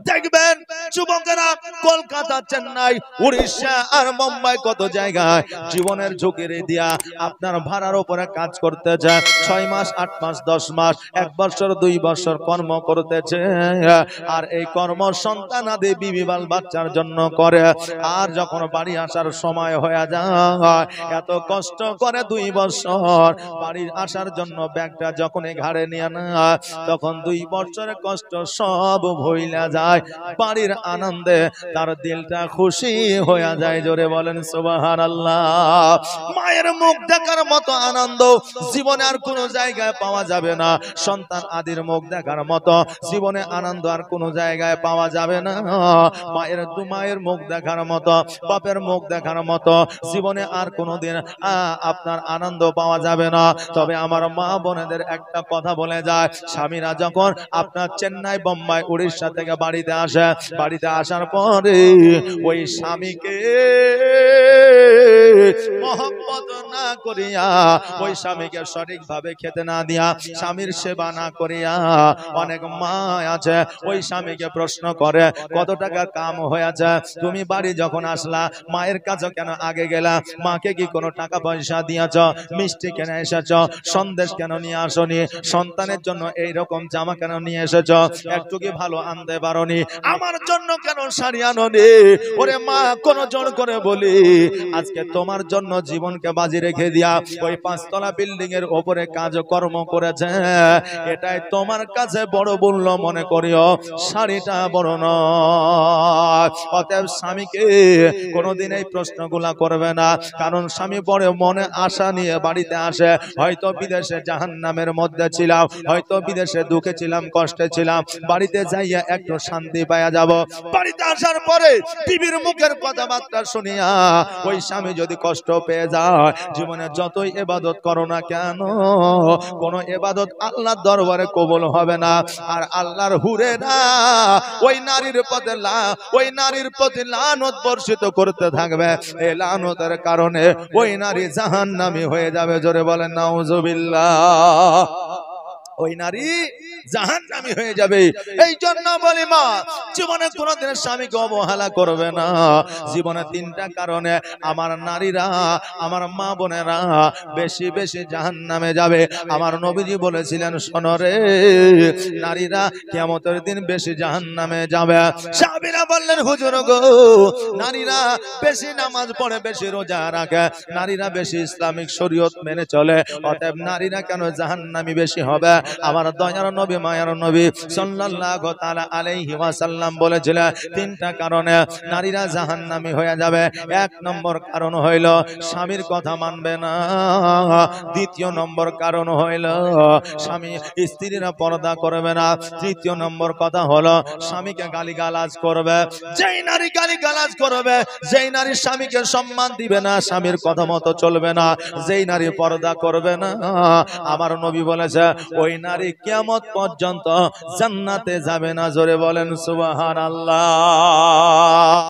দেখবেন যুবকেরা কলকাতা, চেন্নাই, উড়িষ্যা আর মুম্বাই কত জায়গায় জীবনের ঝুঁকি দিয়া আপনার ভাড়ার উপরে কাজ করতেছে। 6 মাস, 8 মাস, 10 মাস, 1 বছর, 2 বছর কর্ম করতেছে। আর এই কর্ম সন্তানাদি বিবি বাল বাচ্চার জন্য করে। আর যখন বাড়ি আসার সময় হয়ে যায়, এত কষ্ট করে 2 বছর বাড়ি আসার জন্য ব্যাগটা যখন ঘাড়ে নিয়ে নেয়, তখন 2 বছরের কষ্ট সব ভুইলা যায়। বাড়ির আনন্দে তার দিলটা খুশি হয়ে যায়। জোরে বলেন সুবহানাল্লাহ। মায়ের মুখ দেখার মতো আনন্দ জীবনে আর কোনো জায়গায় পাওয়া যাবে না। সন্তান আদির মুখ দেখার মতো জীবনে আনন্দ আর কোনো জায়গায় পাওয়া যাবে না। মায়ের মুখ দেখার মতো, বাপের মুখ দেখার মতো জীবনে আর কোনোদিন আপনার আনন্দ পাওয়া যাবে না। তবে আমার মা বোনেদের একটা কথা বলে যায়, স্বামীরা যখন আপনার চেন্নাই, বোম্বাই, উড়িষ্যা থেকে বাড়িতে আসে, বাড়িতে আসার পরে ওই স্বামীকে মহব্বত না করিয়া, ওই স্বামীকে সঠিকভাবে খেতে না দিয়া, স্বামীর সেবা না করিয়া, অনেক মা আছে ওই স্বামীকে প্রশ্ন করে কত টাকা কাম হয়েছে, তুমি বাড়ি যখন আসলা মায়ের কাছে কেন আগে গেলা, মাকে কি কোনো টাকা পয়সা দিয়েছ, মিষ্টি কেন এসেছ, সন্দেশ কেন নিয়ে আসনি, সন্তানের জন্য এই রকম জামা কেন নিয়ে এসেছ, একটু কি ভালো আনতে পারোনি, আমার জন্য কেন শাড়ি আনোনি। ওরে মা, কোন জোর করে বলি, আজকে তোমার জন্য জীবনকে বাজি রেখে দিয়া ওই 5 তলা বিল্ডিং এর উপরে কাজ কর্ম করেছে, এটাই তোমার কাছে বড় মূল্য মনে করিও, শাড়িটা বড় নয়। অতএব স্বামীকে কোনোদিন এই প্রশ্নগুলা করবে না, কারণ স্বামী বড় মনে আশা নিয়ে বাড়িতে আসে। হয়তো বিদেশে জাহান্নামের মধ্যে ছিলাম, হয়তো বিদেশে দুঃখে ছিলাম, কষ্টে ছিলাম, বাড়িতে যাইয়া একটু শান্তি পাইয়া যাব। বাড়িতে আসার পরে বিবির মুখের কথাবার্তা শুনিয়া ওই স্বামী যদি কষ্ট পেয়ে যায়, জীবনে যতই ইবাদত করো না কেন, কোন ইবাদত আল্লাহর দরবারে কবুল হবে না। আর আল্লাহর হুরেরা ওই নারীর প্রতি লানত বর্ষিত করতে থাকবে। এই লানতের কারণে ওই নারী জাহান্নামী হয়ে যাবে। জোরে বলেন নাউজুবিল্লাহ। ওই নারী জাহান্নামী হয়ে যাবে। এই জন্য বলি মা, জীবনে কোনোদিন স্বামীকে অবহেলা করবে না। জীবনে 3টা কারণে আমার নারীরা, আমার মা বোনেরা বেশি বেশি জাহান্নামে যাবে। আমার নবীজি বলেছিলেন, শোনো রে নারীরা কিয়ামতের দিন বেশি জাহান্নামে যাবে। সাহাবীরা বললেন, হুজুর গো, নারীরা বেশি নামাজ পড়ে, বেশি রোজা রাখে, নারীরা বেশি ইসলামিক শরীয়ত মেনে চলে, অতএব নারীরা কেন জাহান্নামী বেশি হবে? আমার দয়ার নবী, মায়ার নবী সাল্লাল্লাহু তাআলা আলাইহি ওয়াসাল্লাম বলেছিলেন, 3টা কারণে নারীরা জাহান্নামী হয়ে যাবে। 1 নম্বর কারণ হইল স্বামীর কথা মানবে না। 2য় নম্বর কারণ হইল স্বামী স্ত্রীরা পর্দা করবে না। 3য় নম্বর কথা হলো স্বামীকে গালিগালাজ করবে। যেই নারী গালিগালাজ করবে, যেই নারী স্বামীকে সম্মান দিবে না, স্বামীর কথা মতো চলবে না, যেই নারী পর্দা করবে না, আমার নবী বলেছে ওই নারী কিয়ামত পর্যন্ত জান্নাতে যাবে না। জোরে বলেন সুবহানাল্লাহ।